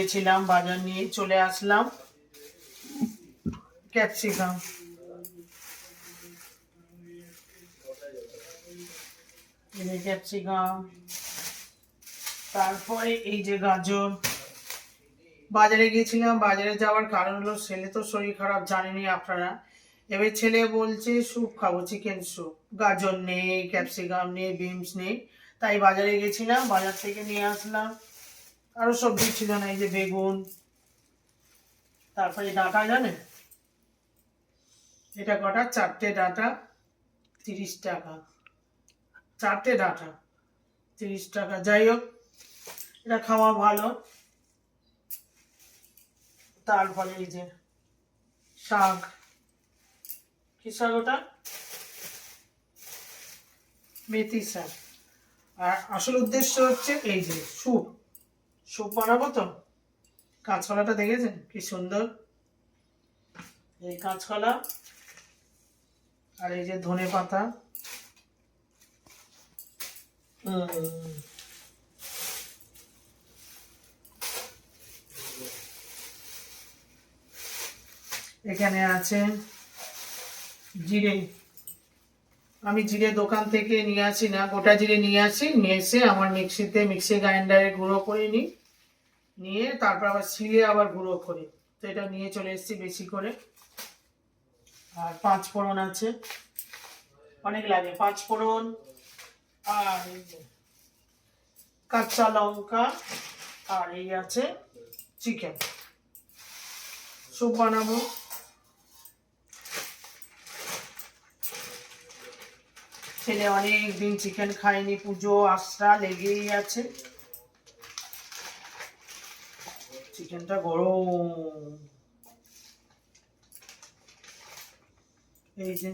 গিয়েছিলাম, বাজার নিয়ে চলে আসলাম। ক্যাপসিকাম, তারপরে এই যে গাজর। বাজারে গিয়েছিলাম, বাজারে যাওয়ার কারণ হলো ছেলে তো শরীর খারাপ, জানেনই আপনারা। এবার ছেলে বলছে স্যুপ খাবো, চিকেন স্যুপ। গাজর নেই, ক্যাপসিকাম নেই, বিনস নেই, তাই বাজারে গেছিলাম, বাজার থেকে নিয়ে আসলাম। আরো সবজি ছিল না, এই যে বেগুন, তারপরে ডাঁটা, জানেন এটা কটা? 4টে ডাঁটা, 30 টাকা। 4টে ডাঁটা 30 টাকা। যাই হোক, এটা খাওয়া ভালো। তারপরে এই যে শাক, কি শাক ওটা? মেথি শাক। আর আসল উদ্দেশ্য হচ্ছে এই যে স্যুপ, স্যুপ বানাবো তো। কাঁচকলাটা দেখেছেন কি সুন্দর, এই কাঁচকলা, আর এই যে ধনে পাতা। এখানে আছে জিরে। আমি জিরে দোকান থেকে নিয়ে আসি না, গোটা জিরে নিয়ে আসি, নিয়ে এসে আমার মিক্সি গ্রাইন্ডারে গুঁড়ো করে নিই, নিয়ে তারপর আবার শিলে আবার গুঁড়ো করি। তো এটা নিয়ে চলে এসেছি বেশি করে। আর 5 ফোড়ন আছে, অনেক লাগে 5 ফোড়ন। আর এই যে কাঁচা লঙ্কা, আর এই আছে চিকেন। স্যুপ বানাবো। ছেলে অনেক দিন চিকেন খায়নি, পুজো আশ্রা লেগেই আছে। চিকেনটা গরম, এই যে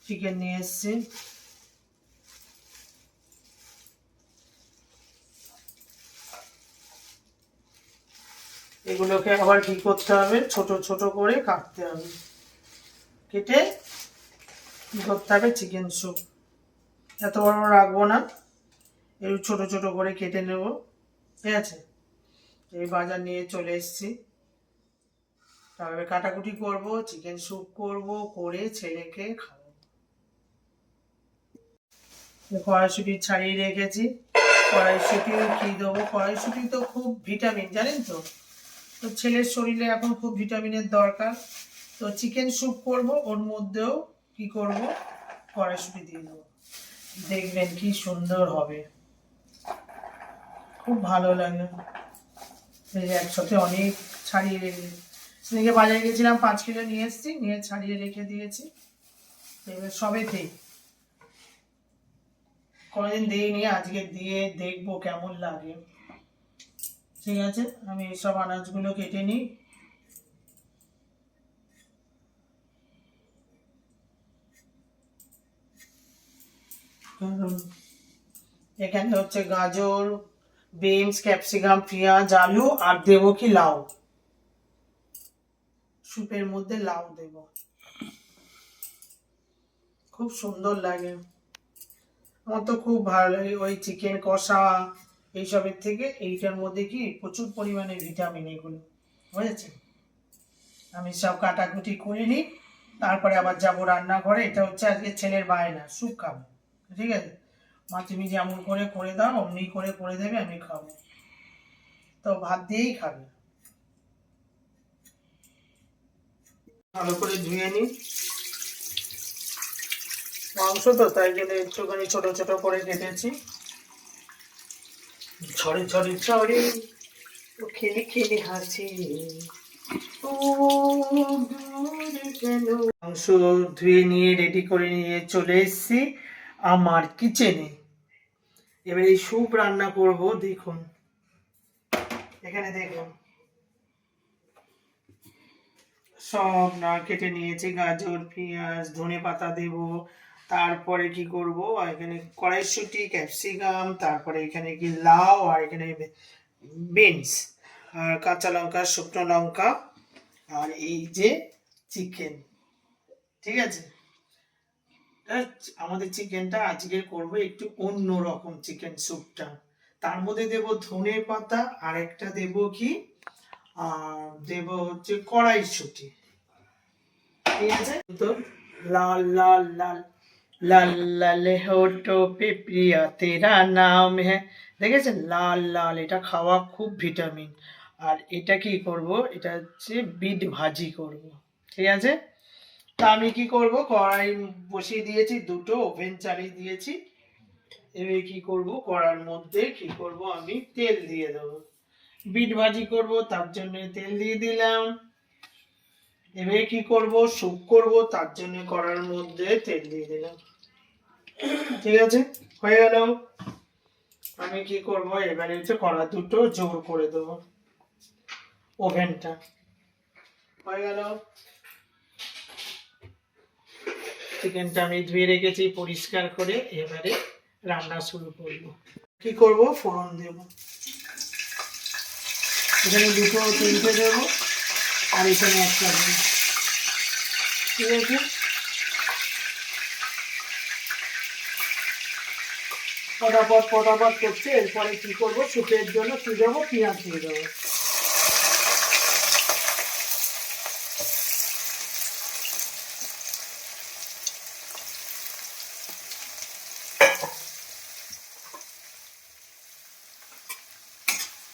চিকেন নিয়ে এসছি। এগুলোকে আবার কি করতে হবে, ছোট ছোট করে কাটতে হবে, কেটে কি করতে হবে, চিকেন স্যুপ এত বড় রাখবো না, এই ছোট ছোট করে কেটে নেব। ঠিক আছে, এই বাজার নিয়ে চলে এসেছি, তারপরে কাটাকুটি করব, চিকেন স্যুপ করব, করে ছেলেকে খাওয়াবো। কড়াইশুঁটি ছাড়িয়ে রেখেছি। কড়াইশুঁটি কি দেবো, কড়াইশুঁটি তো খুব ভিটামিন, জানেন তো। তো ছেলের শরীরে এখন খুব ভিটামিনের দরকার। তো চিকেন স্যুপ করব, ওর মধ্যেও কি করব, কড়াইশুঁটি দিয়ে দেবো। দেখবেন কি সুন্দর হবে, খুব ভালো লাগে। একসাথে অনেক ছাড়িয়ে রেখে, সেদিকে বাজারে গেছিলাম 5 কিলো নিয়ে এসেছি, নিয়ে ছাড়িয়ে রেখে দিয়েছি। এবার সবেতেই কোনোদিন দিইনি, আজকে দিয়ে দেখবো কেমন লাগে। ঠিক আছে, আমি এইসব আনাজগুলো কেটে নিই। এখানে হচ্ছে গাজর, বিনস, ক্যাপসিকাম, পেঁয়াজ, আলু, আর দেবো কি লাউ। স্যুপের মধ্যে লাউ দেব, খুব সুন্দর লাগে। আমার তো খুব ভালো লাগে ওই চিকেন কষা এইসবের থেকে, এইটার মধ্যে কি প্রচুর পরিমাণে ভিটামিন, এগুলো বুঝেছেন। আমি সব কাটাকুটি করে নিই, তারপরে আবার যাবো রান্নাঘরে। এটা হচ্ছে আজকে ছেলের বায়না, স্যুপ খাবে। ঠিক আছে, মা তুমি যেমন করে করে দাও অমনি করে করে দেবে, আমি খাবো। তো ভাত দিয়েই খাবে। ভালো করে ধুয়ে নিই, মাংস তো তাই জন্য একটুখানি ছোট ছোট করে কেটেছি। ছড়ে ছড়ে ছড়ে ও খেলে খেলে হাসি, ও কেন। মাংস ধুয়ে নিয়ে রেডি করে নিয়ে চলে এসেছি আমার কিচেনে। এবার এই স্যুপ রান্না করব। দেখুন এখানে, দেখুন সব না কেটে নিয়েছি, গাজর, পেঁয়াজ, ধনে পাতা দেব। তারপরে কি করব, এখানে কড়াইশুঁটি, ক্যাপসিকাম, তারপরে এখানে কি লাউ, আর এখানে বিনস, আর কাঁচা লঙ্কা, শুকনো লঙ্কা, আর এই যে চিকেন। ঠিক আছে, আমাদের চিকেনটা আজকে করব একটু অন্য রকম চিকেন স্যুপটা। তার মধ্যে দেব ধনে পাতা, আর একটা দেব কি দেব হচ্ছে কড়াইশুঁটি। ঠিক আছে তো? লাল লাল লাল লাল লাল হোটো পে প্রিয়া তেরা নাম হ্যাঁ। দেখেছেন লাল লাল, এটা খাওয়া খুব ভিটামিন। আর এটা কি করব, এটা হচ্ছে বিট ভাজি করব। ঠিক আছে, তা আমি কি করব, কড়াই বসিয়ে দিয়েছি, দুটো ওভেন চালিয়ে দিয়েছি। এবার কি করব, কড়ার মধ্যে কি করব, আমি তেল দিয়ে দেবো। বিট ভাজি করব, তার জন্য তেল দিয়ে দিলাম। এবারে কি করব, স্যুপ করব, তার জন্য কড়ার মধ্যে তেল দিয়ে দিলাম। ঠিক আছে, হয়ে গেল। আমি কি করব, এবারে হচ্ছে কড়া দুটো জোর করে দেবো, ওভেনটা হয়ে গেল। চিকেনটা আমি ধুয়ে রেখেছি পরিষ্কার করে, এবারে রান্না শুরু করব। কি করব, ফোড়ন দেব, এখানে দুটো তিনটে দেব, আর এখানে একটা দেব। ঠিক আছে, ফটাফট করছে। এরপরে কি করব, স্যুপের জন্য কি দেবো, পেঁয়াজ দিয়ে দেবো।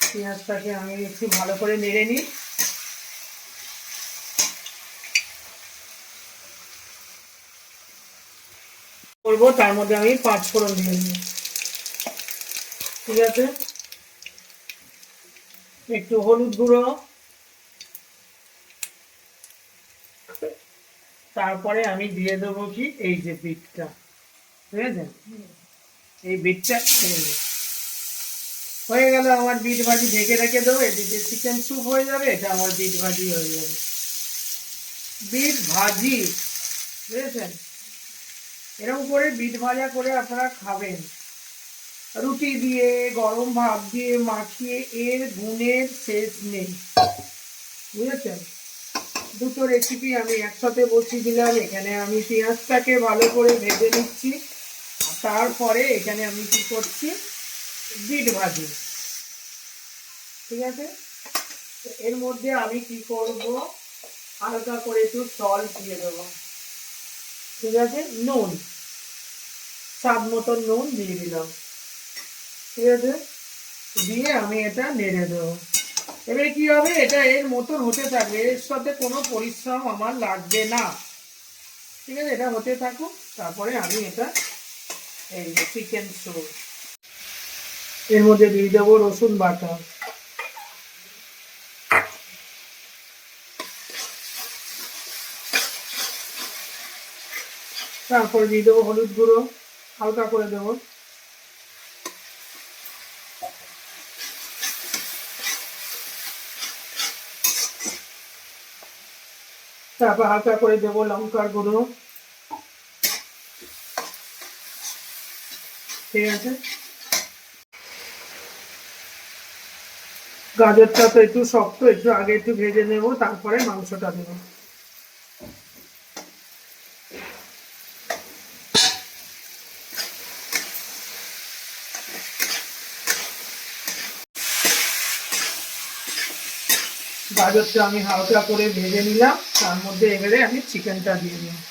পেঁয়াজটাকে আমি একটু ভালো করে নেড়ে নিই। করবো, তার মধ্যে আমি 5 ফোড়ন দিয়ে দিই। ঠিক আছে, একটু হলুদ গুঁড়ো, তারপরে আমি দিয়ে দেবো কি এই যে বিটটা। ঠিক আছে, এই বিটটা হয়ে গেল আমার। বিট ভাজি ঢেকে রেখে দেবো, এদিকে চিকেন স্যুপ হয়ে যাবে, এটা আমার বিট ভাজি হয়ে যাবে। বিট ভাজি, বুঝেছেন? এরকম করে বিট ভাজা করে আপনারা খাবেন, রুটি দিয়ে, গরম ভাত দিয়ে মাখিয়ে, এর গুণের শেষ নেই। বুঝেছেন? দুটো রেসিপি আমি একসাথে বসিয়ে দিলাম। এখানে আমি পেঁয়াজটাকে ভালো করে ভেজে নিচ্ছি, তারপরে এখানে আমি কি করছি, বিট ভাজি। ঠিক আছে, এর মধ্যে আমি কি করব, হালকা করে একটু সল্ট দিয়ে দেবো। ঠিক আছে, নুন, স্বাদ মতন নুন দিয়ে দিলাম। ঠিক আছে, দিয়ে আমি এটা নেড়ে দেবো। এবারে কি হবে, এটা এর মতন হতে থাকবে, এর সাথে কোনো পরিশ্রম আমার লাগবে না। ঠিক আছে, এটা হতে থাকুক, তারপরে আমি এটা এই চিকেন স্যুপ এর মধ্যে দিয়ে দেবো রসুন বাটা, তারপরে দিয়ে দেবো হলুদ গুঁড়ো, হালকা করে দেবো। তারপর হালকা করে দেবো লঙ্কার গুঁড়ো। ঠিক আছে, গাজরটা তো একটু শক্ত, একটু আগে একটু ভেজে নেবো, তারপরে মাংসটা দেবো। গাজরটা আমি হালকা করে ভেজে নিলাম, তার মধ্যে এবারে আমি চিকেনটা দিয়ে দিলাম।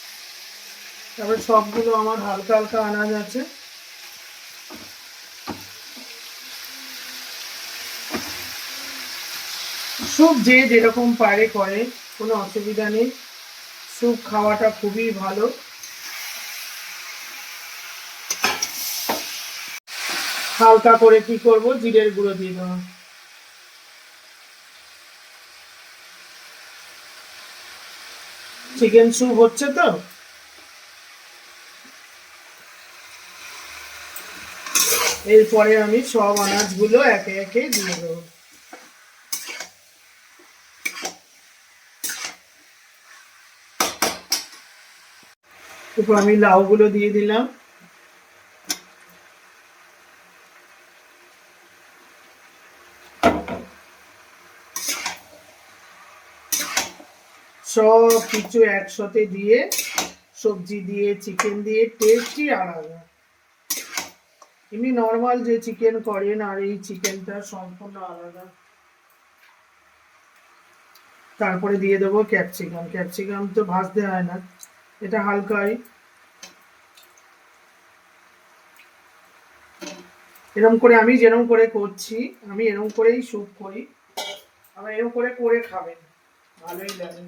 তারপরে সবগুলো আমার হালকা হালকা আনাজ আছে। স্যুপ যে যেরকম পারে করে, কোনো অসুবিধা নেই। স্যুপ খাওয়াটা খুবই ভালো। হালকা করে কি করব, জিরের গুঁড়ো দিয়ে দেবো। চিকেন স্যুপ হচ্ছে তো, এরপরে আমি সব আনাজগুলো একে একে দিয়ে দেবো। এরপর আমি লাউগুলো দিয়ে দিলাম। সব কিছু একসাথে দিয়ে সবজি দিয়ে চিকেন দিয়ে টেস্টই আলাদা। এমনি নর্মাল যে চিকেন করেন আর এই চিকেনটা সম্পূর্ণ আলাদা। তারপরে দিয়ে দেবো ক্যাপসিকাম। ক্যাপসিকাম তো ভাজতে হয় না, এটা হালকাই এরকম করে আমি যেরকম করে করছি, আমি এরকম করেই স্যুপ করি। আমার এরকম করে করে খাবেন, ভালোই লাগে।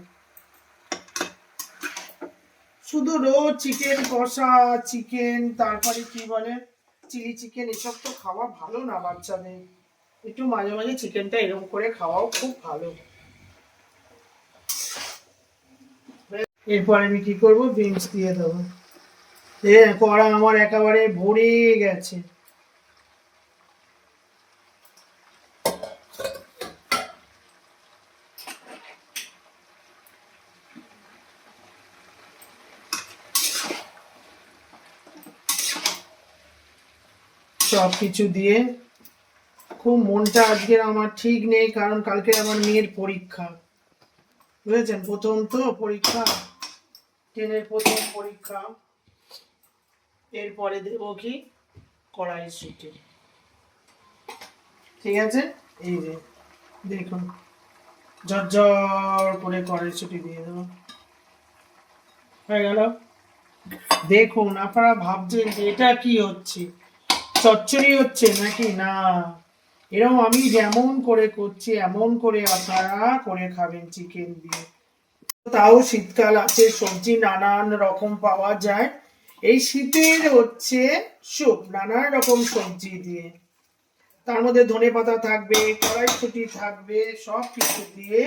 শুধু রোজ চিকেন কষা, চিকেন তারপরে কি বলে চিলি চিকেন, এসব তো খাওয়া ভালো না বাচ্চাদের। একটু মাঝে মাঝে চিকেনটা এরকম করে খাওয়াও খুব ভালো। এরপর আমি কি করব, বিনস দিয়ে দেবো। কড়া আমার একেবারে ভরে গেছে। সব কিছু দিয়ে খুব মনটা আজকের আমার ঠিক নেই, কারণ কালকে আমার মেয়ের পরীক্ষা, বুঝেছেন, প্রথম তো পরীক্ষা, 10-এর প্রথম পরীক্ষা। এরপরে দেব কি কড়াইশুঁটি, ঠিক আছে। এই যে দেখুন ঝরঝর করে কড়াইশুঁটি দিয়ে দেবো, হয়ে গেল। দেখুন আপনারা ভাবছেন যে এটা কি হচ্ছে, চচ্চড়ি হচ্ছে নাকি, না, এরকম আমি যেমন করে করছি এমন করে আপনারা করে খাবেন চিকেন দিয়ে। তাও শীতকাল আছে, সবজি নানান রকম পাওয়া যায়। এই শীতের হচ্ছে স্যুপ নানান রকম সবজি দিয়ে, তার মধ্যে ধনেপাতা থাকবে, কড়াইশুঁটি থাকবে, সব কিছু দিয়ে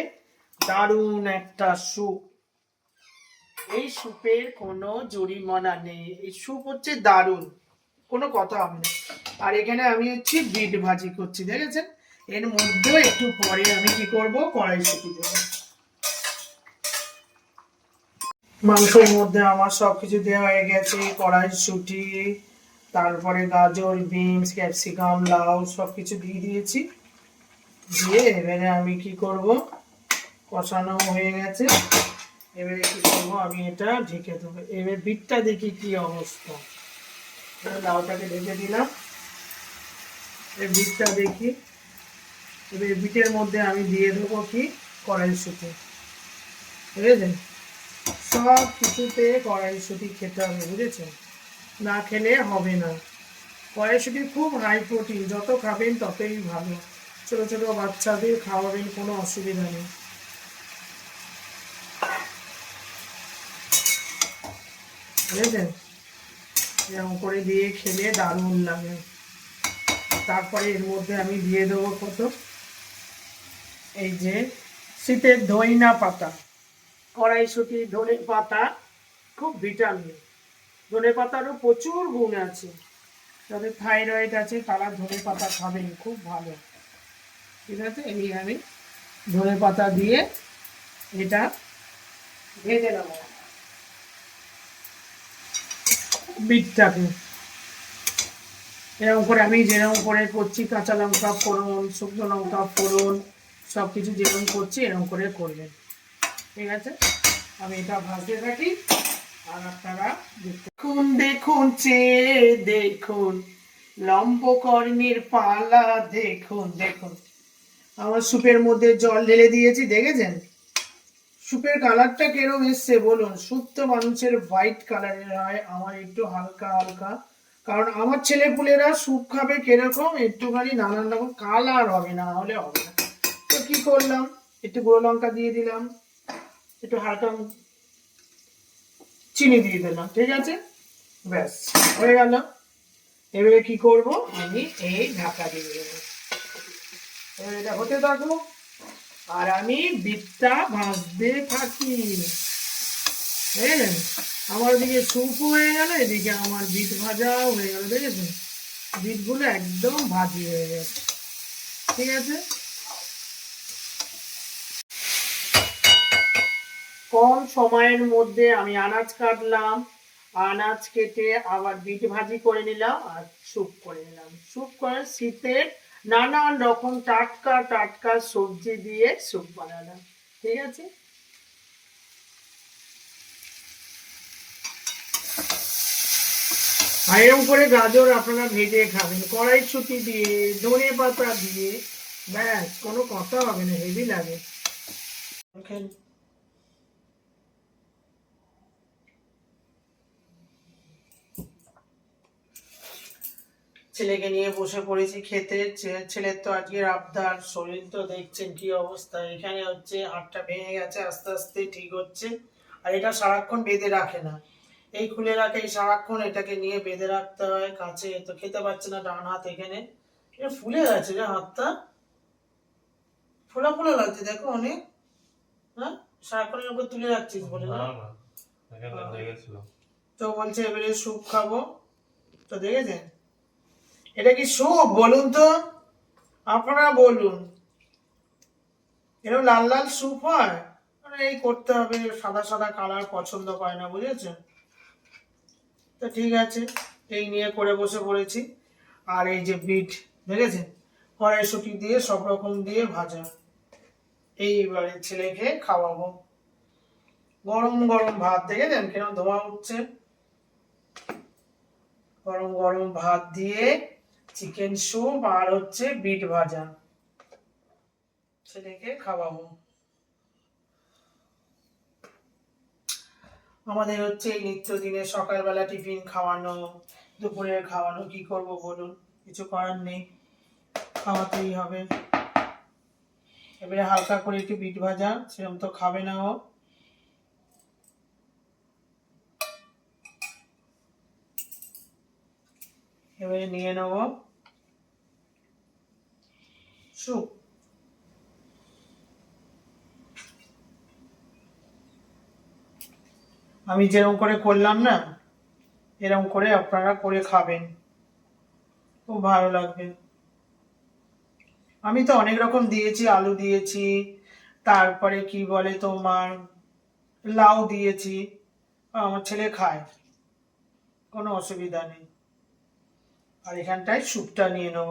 দারুণ একটা স্যুপ। এই স্যুপের কোনো জরিমানা নেই, এই স্যুপ হচ্ছে দারুণ, কোনো কথা হবে না। আর এখানে আমি হচ্ছে বিট ভাজি করছি, দেখেছেন। এর মধ্যে একটু পরে আমি কি করব, কড়াইশুঁটি দেবো। মাংসের মধ্যে আমার সবকিছু দেওয়া হয়ে গেছে, কড়াইশুঁটি, তারপরে গাজর, বিনস, ক্যাপসিকাম, লাউ সবকিছু দিয়ে দিয়েছি। দিয়ে এবারে আমি কি করব, কষানো হয়ে গেছে, এবারে কি করবো, আমি এটা ঢেকে দেবো। এবার বিটটা দেখি কি অবস্থা। লাউটাকে ঢেকে দিলাম, এই বিটটা দেখি। এবার বিটের মধ্যে আমি দিয়ে দেবো কি কড়াইশুঁটি, বুঝেছেন। সব কিছুতে কড়াইশুঁটি খেতে হবে, বুঝেছেন, না খেলে হবে না। কড়াইশুঁটি খুব হাই প্রোটিন, যত খাবেন ততই ভালো। ছোট ছোট বাচ্চাদের খাওয়াবেন, কোনো অসুবিধা নেই, বুঝেছেন। এরকম করে দিয়ে খেলে দারুণ লাগে। তারপরে এর মধ্যে আমি দিয়ে দেবো কত, এই যে শীতের ধইনা পাতা, কড়াইশুঁটি, ধনে পাতা খুব ভিটামিন, ধনে পাতারও প্রচুর গুণ আছে। যাদের থাইরয়েড আছে তারা ধনে পাতা খাবেন, খুব ভালো, ঠিক আছে। এই আমি ধনে পাতা দিয়ে এটা ভেজে নেব বিটটাকে। এরকম করে আমি যেরকম করে করছি, কাঁচা লঙ্কা ফোড়ন, শুকনো লঙ্কা ফোড়ন, সব কিছু যেরকম করছি এরকম করে করবেন, ঠিক আছে। আমি এটা ভাজতে থাকি আর আপনারা দেখুন, দেখুন চেয়ে দেখুন, লম্বকর্ণের পালা দেখুন, দেখুন আমার স্যুপের মধ্যে জল ঢেলে দিয়েছি, দেখেছেন স্যুপের কালারটা কিরকম এসছে বলুন। স্যুপ তো মানুষের হোয়াইট কালারের হয়, আমার একটু হালকা হালকা, কারণ আমার ছেলেপুলেরা স্যুপ খাবে কিরকম, একটুখানি নানান রকম কালার হবে, না হলে হবে না। তো কি করলাম, একটু গুঁড়ো লঙ্কা দিয়ে দিলাম, একটু হালকা চিনি দিয়ে দিলাম, ঠিক আছে, ব্যাস হয়ে গেল। এবারে কি করব, আমি এই ঢাকা দিয়ে দেবো, এবার এটা হতে থাকবো আর আমি বিটটা ভাজতে থাকি। বুঝলেন, আমার ওদিকে স্যুপ হয়ে গেল, এদিকে আমার বিট ভাজাও হয়ে গেল, দেখেছেন বিটগুলো একদম ভাজি হয়ে গেছে, ঠিক আছে। কম সময়ের মধ্যে আমি আনাজ কাটলাম, আনাজ কেটে আবার বিট ভাজি করে নিলাম আর স্যুপ করে নিলাম। স্যুপ করে শীতের নানান রকম টাটকা টাটকা সবজি দিয়ে স্যুপ বানালাম, ঠিক আছে। আর এরকম করে গাজর আপনারা ভেজে খাবেন কড়াইশুঁটি দিয়ে, ধনে পাতা দিয়ে, ব্যাস কোনো কথা হবে না, হেভি লাগে। ছেলেকে নিয়ে বসে পড়েছি খেতে। ছেলের তো আজকের আবদার, শরীর তো দেখছেন কি অবস্থা। এখানে হচ্ছে হাতটা ভেঙে গেছে, আস্তে আস্তে ঠিক হচ্ছে। আর এটা সারাক্ষণ বেঁধে রাখে না, এই খুলে রাখে, এই সারাক্ষণ এটাকে নিয়ে বেঁধে রাখতে হয় কাছে। তো খেতে পারছে না, ডান হাত এখানে এটা ফুলে গেছে রে, হাতটা ফোলা ফোলা লাগছে দেখো অনেক। হ্যাঁ, সারাক্ষণের উপর তুলে রাখছিস বলে না? তো বলছে এবারে স্যুপ খাবো। তো দেখেছেন এটা কি স্যুপ বলুন তো, আপনারা বলুন, এরকম লাল লাল স্যুপ হয়? মানে এই করতে হবে, সাদা সাদা কালার পছন্দ করে না, বুঝেছেন? তো ঠিক আছে, এই নিয়ে করে বসে পড়েছি। আর এই যে বিট দেখেছেন, কড়াইশুঁটি দিয়ে সব রকম দিয়ে ভাজা, এইবারে ছেলেকে খাওয়াবো। গরম গরম ভাত দেখেছেন কেন ধোঁয়া উঠছে, গরম গরম ভাত দিয়ে চিকেন স্যুপ আর হচ্ছে বিট ভাজা, ছেলেকে খাওয়াবো। আমাদের হচ্ছে এই নিত্যদিনের সকালবেলা টিফিন খাওয়ানো, দুপুরের খাওয়ানো, কি করব বলুন, কিছু করার নেই, খাওয়াতেই হবে। এবারে হালকা করে একটু বিট ভাজা, সেরকম তো খাবে না ও। এবারে নিয়ে নেব স্যুপ। আমি যেরকম করে করলাম না, এরকম করে আপনারা করে খাবেন, খুব ভালো লাগবে। আমি তো অনেক রকম দিয়েছি, আলু দিয়েছি, তারপরে কি বলে তোমার লাউ দিয়েছি, আমার ছেলে খায়, কোনো অসুবিধা নেই। আর এখানটায় স্যুপটা নিয়ে নেব,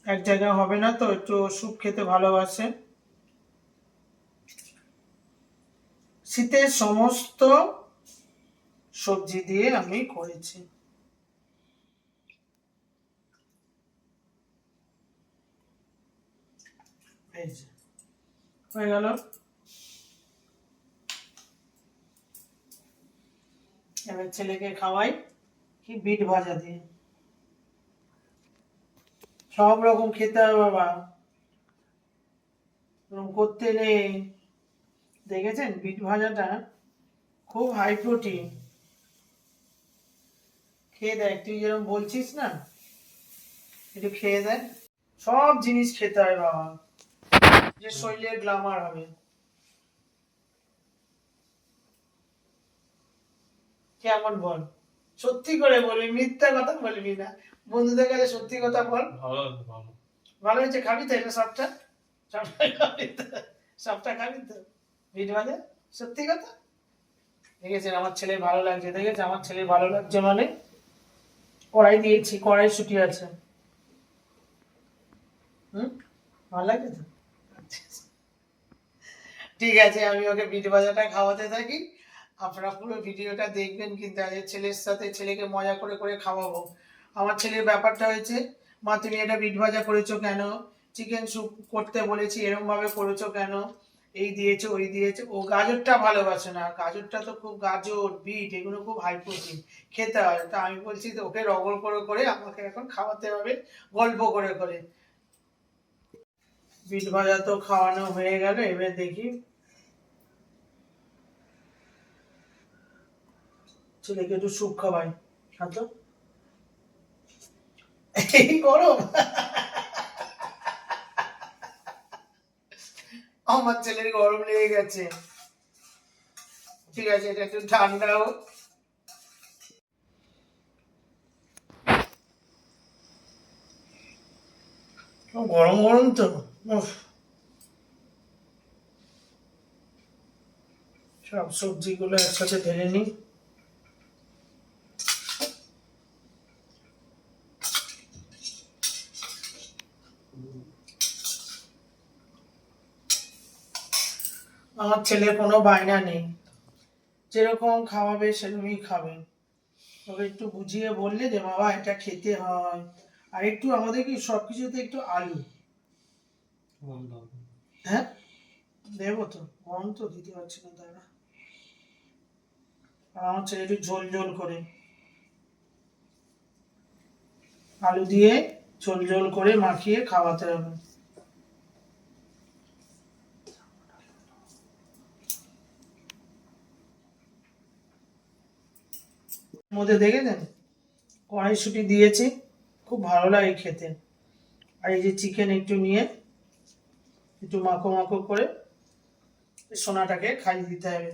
এক জায়গায় হবে না তো, একটু স্যুপ খেতে ভালোবাসে। শীতের সমস্ত সবজি দিয়ে আমি করেছি। এই যে হয়ে গেল। এবার ছেলেকে খাওয়াই কি বিট ভাজা দিয়ে, সব রকম খেতে হবে বাবা, করতে নেই। দেখেছেন বিট ভাজাটা খুব হাই প্রোটিন, খেয়ে দেখ, তুই যেরকম বলছিস না, একটু খেয়ে দেখ। সব জিনিস খেতে হয় বাবা, যে শরীরের গ্ল্যামার হবে। কেমন বল, সত্যি করে বলবি, মিথ্যা কথা বলবি না, বন্ধুদের কাছে সত্যি কথা বল। ভালো হয়েছে, খাবি তো এটা সবটা, সবটা খাবি তো, সবটা খাবি তো বিট ভাজা, সত্যি কথা। দেখেছেন আমার ছেলে ভালো লাগছে, দেখেছে আমার ছেলে ভালো লাগছে মানে, কড়াই দিয়েছি, কড়াইশুঁটি আছে। হুম, ভালো লাগছে তো, ঠিক আছে, আমি ওকে বিট ভাজাটা খাওয়াতে থাকি। আপনারা পুরো ভিডিওটা দেখবেন কিন্তু, আজ ছেলের সাথে ছেলেকে মজা করে করে খাওয়াবো। আমার ছেলের ব্যাপারটা হয়েছে, মা তুমি এটা বিট ভাজা করেছো কেন, চিকেন স্যুপ করতে বলেছি এরকম ভাবে করেছো কেন, এই দিয়েছো ওই দিয়েছো। ও গাজরটা ভালোবাসে না, গাজরটা তো খুব, গাজর বিট এগুলো খুব হাই প্রোটিন, খেতে হয়। তা আমি বলছি তো ওকে রগড় করে করে আমাকে এখন খাওয়াতে হবে, গল্প করে করে। বিট ভাজা তো খাওয়ানো হয়ে গেল, এবার দেখি ছেলেকে একটু স্যুপ খাওয়াই। খাতো এই গরম, আমার ছেলের গরম লেগে গেছে। ঠিক আছে, এটা একটু ঠান্ডা হোক। গরম গরম তো, উফ, সব সবজিগুলো একসাথে ঢেলে নিই। আমার ছেলের কোনো বায়না নেই, যেরকম খাওয়াবে সেরকমই খাবে। তবে একটু বুঝিয়ে বললে যে বাবা এটা খেতে হয়। আর একটু আমাদের কি সব কিছুতে একটু আলু, হ্যাঁ দেবো তো, গরম তো দিতে পারছি না দাদা। আর আমার ছেলে একটু ঝোল ঝোল করে আলু দিয়ে ঝোল ঝোল করে মাখিয়ে খাওয়াতে হবে। মধ্যে দেখেছেন কড়াইশুঁটি দিয়েছি, খুব ভালো লাগে খেতে। আর এই যে চিকেন একটু নিয়ে একটু মাখো মাখো করে সোনাটাকে খাইয়ে দিতে হবে।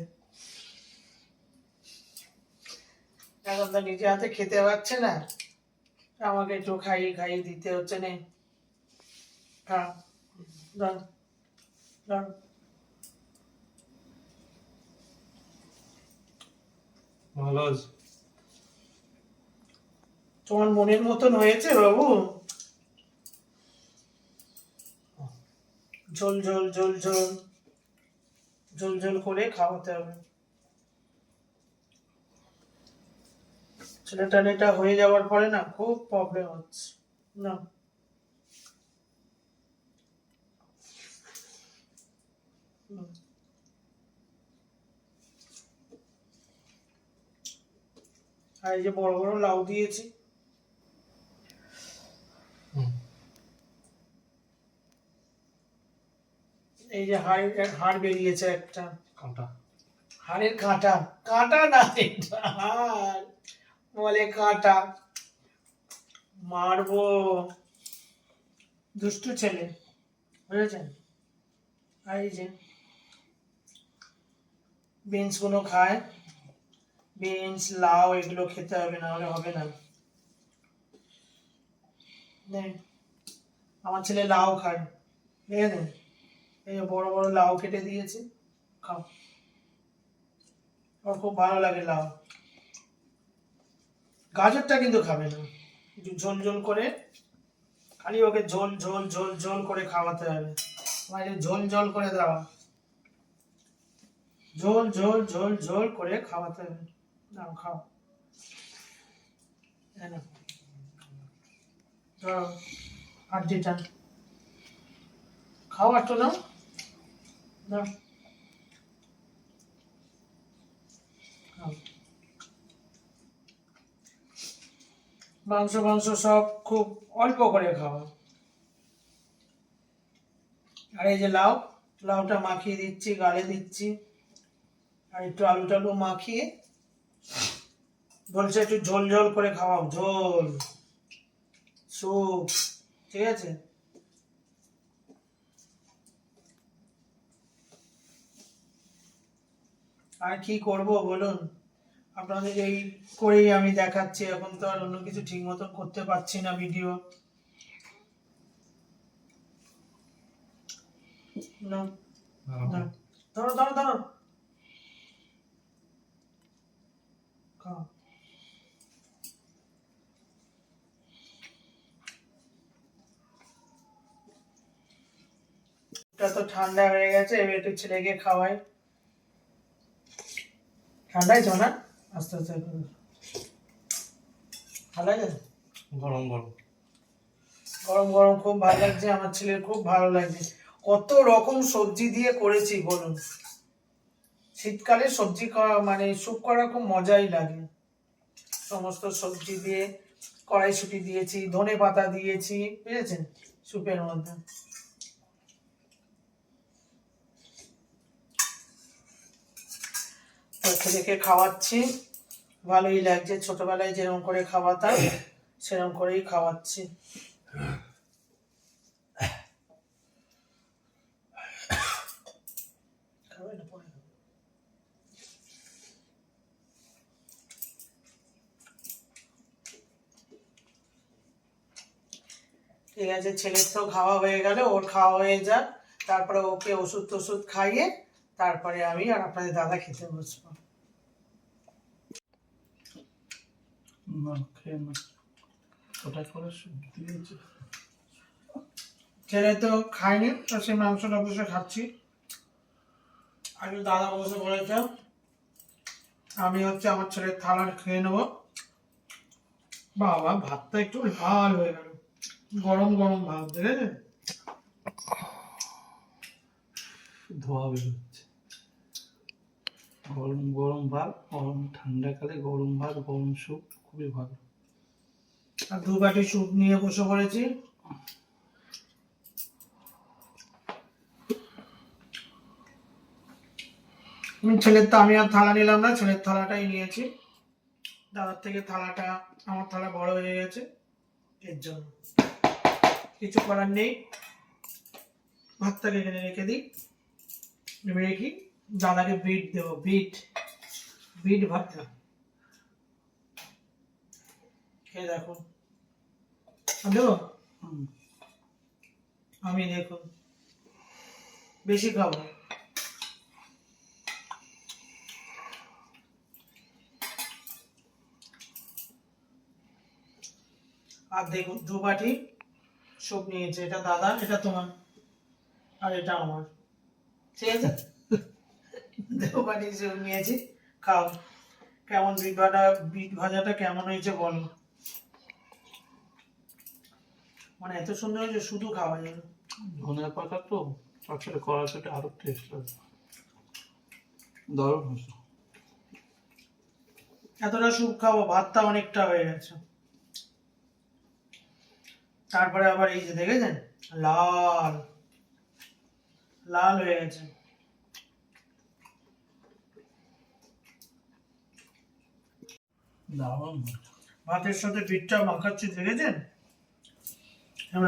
এখন তো নিজে হাতে খেতে পারছে না, আমাকে একটু খাইয়ে খাইয়ে দিতে হচ্ছে। নে খা, ধর ধর। ভালো আছে। তোমার মনের মতন হয়েছে বাবু? ঝোল ঝোল ঝোল ঝোল ঝোল ঝোল করে খাওয়াতে হবে। ছেলেটার এটা হয়ে যাওয়ার পরে না খুব প্রবলেম হচ্ছে না। হুম। আর এই যে বড় বড় লাউ দিয়েছি, এই যে হাড় বেরিয়েছে একটা, কাঁটা। হাড়ের কাঁটা, কাঁটা না এটা হাড়, বলে কাঁটা। মারবো, দুষ্টু ছেলে, বুঝেছেন? আর এই যে বিনস গুলো খায়, বিনস লাউ এগুলো খেতে হবে, না হলে হবে না। নে, আমার ছেলে লাউ খায়, দেখেছেন? এই যে বড় বড় লাউ কেটে দিয়েছি, খাও। ওর খুব ভালো লাগে লাউ। গাজরটা কিন্তু খাবে না, একটু ঝোল ঝোল করে, খালি ওকে ঝোল ঝোল ঝোল ঝোল করে খাওয়াতে হবে। মানে ঝোল ঝোল করে দেওয়া, ঝোল ঝোল ঝোল ঝোল করে খাওয়াতে হবে। নাও খাও, এই নাও, ধরো আরটিটা খাও, একটু নাও, নাও, খাও। মাংস মাংস সব খুব অল্প করে খাওয়া। আর এই যে লাউ, লাউটা মাখিয়ে দিচ্ছি, গালে দিচ্ছি, আর একটু আলু টালু মাখিয়ে বলছে একটু ঝোল ঝোল করে খাওয়াও, ঝোল স্যুপ, ঠিক আছে? আর কি করব বলুন, আপনাদের এই করেই আমি দেখাচ্ছি। এখন তো আর অন্য কিছু ঠিক মতো করতে পারছি না ভিডিও। না না, ধরো ধরো ধরো, খাও। এটা তো ঠান্ডা হয়ে গেছে, এবার একটু ছেলেকে খাওয়াই। ঠান্ডাই তো না, আস্তে আস্তে করো। ভালো লাগে? গরম গরম। গরম গরম খুব ভালো লাগছে, আমার ছেলের খুব ভালো লাগছে। কত রকম সবজি দিয়ে করেছি বলুন। শীতকালে সবজি খাওয়া মানে স্যুপ করা খুব মজাই লাগে। সমস্ত সবজি দিয়ে, কড়াইশুঁটি দিয়েছি, ধনে পাতা দিয়েছি, বুঝেছেন, স্যুপের মধ্যে। তো ছেলেকে খাওয়াচ্ছি, ভালোই লাগছে। ছোটবেলায় যেরকম করে খাওয়াতাম সেরকম করেই খাওয়াচ্ছি। খাবে না পরে খাবে। ঠিক আছে, ছেলের তো খাওয়া হয়ে গেল, ওর খাওয়া হয়ে যাক, তারপরে ওকে ওষুধ টষুধ খাইয়ে তারপরে আমি আর আপনাদের দাদা খেতে বসবো। না খেয়ে না, ওটা করে দিয়েছে। ছেলে তো খায়নি, তো সে মাংসটা বসে খাচ্ছি। আমি দাদা বসে বলেছে আমি হচ্ছে আমার ছেলের থালা খেয়ে নেবো। বাবা, ভাতটা একটু লাল হয়ে গেল, গরম গরম ভাত দেখেছেন? ধোয়া বেরোচ্ছে। গরম গরম ভাত, গরম ঠান্ডাকালে গরম ভাত, গরম স্যুপ খুবই ভালো। আর 2 বাটি স্যুপ নিয়ে বসে পড়েছি। আমি আর থালা নিলাম না, ছেলের থালাটাই নিয়েছি। দাদার থেকে থালাটা, আমার থালা বড় হয়ে গেছে, এর জন্য কিছু করার নেই। ভাতটাকে এখানে রেখে দিই, রেখে দাদাকে বিট দেবো, বিট বিট ভাতটা খেয়ে দেখুন। দেবো আমি, দেখুন বেশি খাবো। আর দেখুন 2 বাটি স্যুপ নিয়েছে, এটা দাদা, এটা তোমার, আর এটা আমার, ঠিক আছে? 2 বাটি স্যুপ নিয়েছি, খাও। কেমন বিট ভাজাটা কেমন হয়েছে বলো? মানে এত সুন্দর হয়েছে, শুধু খাওয়া যাবে। ধনের পাতা তো আসলে কড়াইশুঁটি আরো টেস্ট লাগে, দারুণ হয়েছে। এতটা স্যুপ খাবো, ভাতটা অনেকটা হয়ে গেছে। তারপরে আবার এই যে দেখেছেন, লাল লাল হয়ে গেছে। দারুণ। ভাতের সাথে বিটটা মাখাচ্ছি, দেখেছেন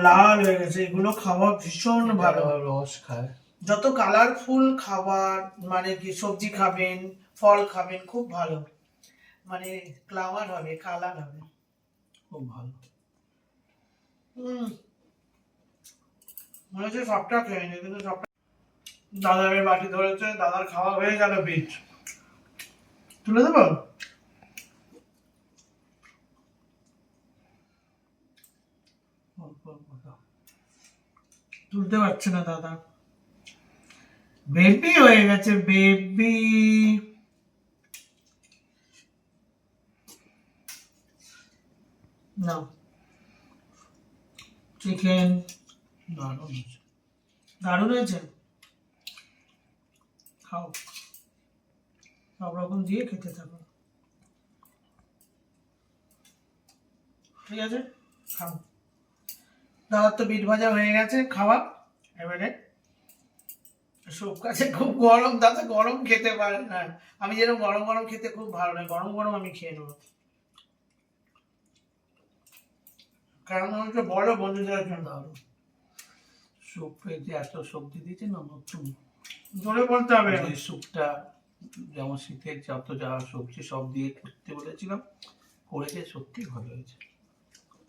লাল হয়ে গেছে। এগুলো খাওয়া ভীষণ ভালো, রস খায়। যত কালারফুল খাবার, মানে কি সবজি খাবেন, ফল খাবেন, খুব ভালো, মানে কালার হবে, কালার হবে, খুব ভালো। মনে হচ্ছে সবটা খেয়ে নি, কিন্তু সবটা দাদার বাটি ধরেছে, দাদার খাওয়া হয়ে গেল। বিট তুলে দেবো? তুলতে পারছে না দাদা, বেবি হয়ে গেছে, বেবি। না, চিকেন দারুণ হয়েছে। দারুণ হয়েছে, খাও, সব রকম দিয়ে খেতে থাকো, ঠিক আছে? খাও। দাদার তো বিট ভাজা হয়ে গেছে খাওয়া। এবারে স্যুপ কাছে খুব গরম, দাদা গরম খেতে পারে না। আমি যেরকম গরম গরম খেতে খুব ভালো লাগে, গরম গরম আমি খেয়ে নেবো। কারণ হচ্ছে বড় বন্ধুদের জন্য। স্যুপে যে এত সবজি দিয়েছে না, নতুন জোরে বলতে হবে। এই স্যুপটা যেমন শীতের যত যা সবজি সব দিয়ে করতে বলেছিলাম, করেছে, সত্যি ভালো হয়েছে।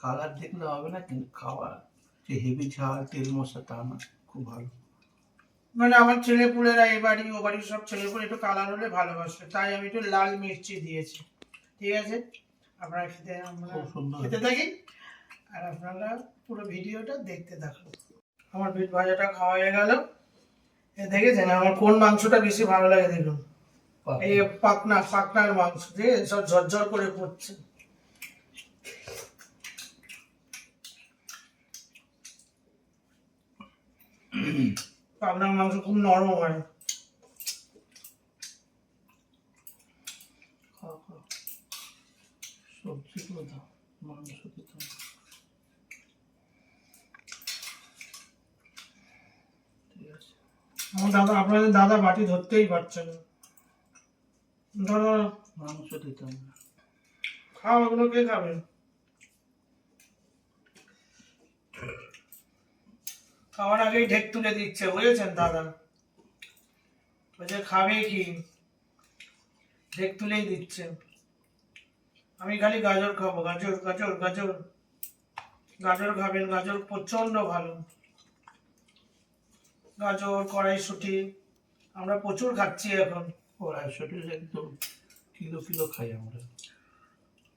কালার দেখলে হবে না, কিন্তু খাওয়া যে হেভি ঝাল তেল মশলা তা না, খুব ভালো। মানে আমার ছেলেপুলেরা এ বাড়ি ও বাড়ির সব ছেলেপুলে একটু কালার হলে ভালোবাসে, তাই আমি একটু লাল মির্চি দিয়েছি, ঠিক আছে? আপনারা খেতে, আমরা খুব সুন্দর খেতে থাকি, আর আপনারা পুরো ভিডিওটা দেখতে থাকুন। আমার বিট ভাজাটা খাওয়া হয়ে গেল। দেখেছেন আমার কোন মাংসটা বেশি ভালো লাগে? দেখুন, এই পাকনার মাংস দিয়ে সব ঝরঝর করে পড়ছে। পাকনার মাংস খুব নরম হয়। সবজিগুলো দাও, মাংস দিতে হবে। ঠিক আছে। আপনাদের দাদা বাটি ধরতেই পারছে না। ধরো, মাংস দিতে হবে। খাও, এগুলো কে খাবে? খাওয়ার আগেই ঢেক তুলে দিচ্ছে, বুঝেছেন দাদা? বলছে খাবে কি, ঢেক তুলেই দিচ্ছে। আমি খালি গাজর খাবো, গাজর গাজর গাজর। গাজর খাবেন, গাজর প্রচন্ড ভালো। গাজর, কড়াইশুঁটি আমরা প্রচুর খাচ্ছি এখন। কড়াইশুঁটি একদম কিলো কিলো খাই আমরা।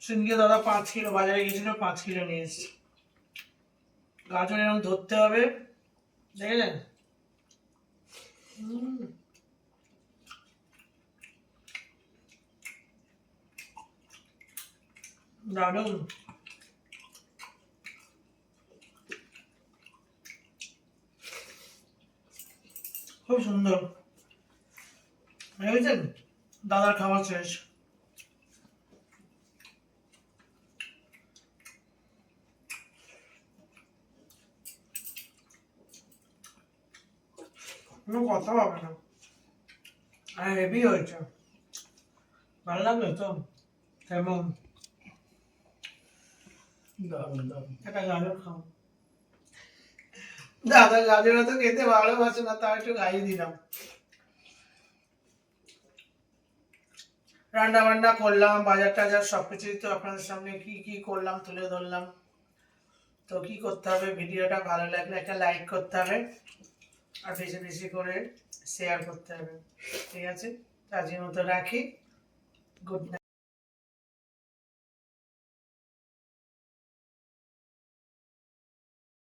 সেদিনকে দাদা 5 কিলো বাজারে গেছিল, 5 কিলো নিয়ে এসেছে। গাজর এরকম ধরতে হবে, দেখেছেন? দারুণ। খুব সুন্দর ভেবেছেন। দাদার খাওয়া শেষ। কোনো কথা হবে না, আর হেভি হয়েছে। ভালো লাগলো তো? কেমন? দারুণ দারুণ। একটা গাজর খাও। দাদা গাজর তো খেতে ভালোবাসে না, তাও একটু খাইয়ে দিলাম। রান্না বান্না করলাম, বাজার টাজার সবকিছুই তো আপনাদের সামনে কি কি করলাম তুলে ধরলাম। তো কি করতে হবে, ভিডিওটা ভালো লাগলে একটা লাইক করতে হবে, আর বেশি বেশি করে শেয়ার করতে হবে। ঠিক আছে, আজকের মতো রাখি। Good night.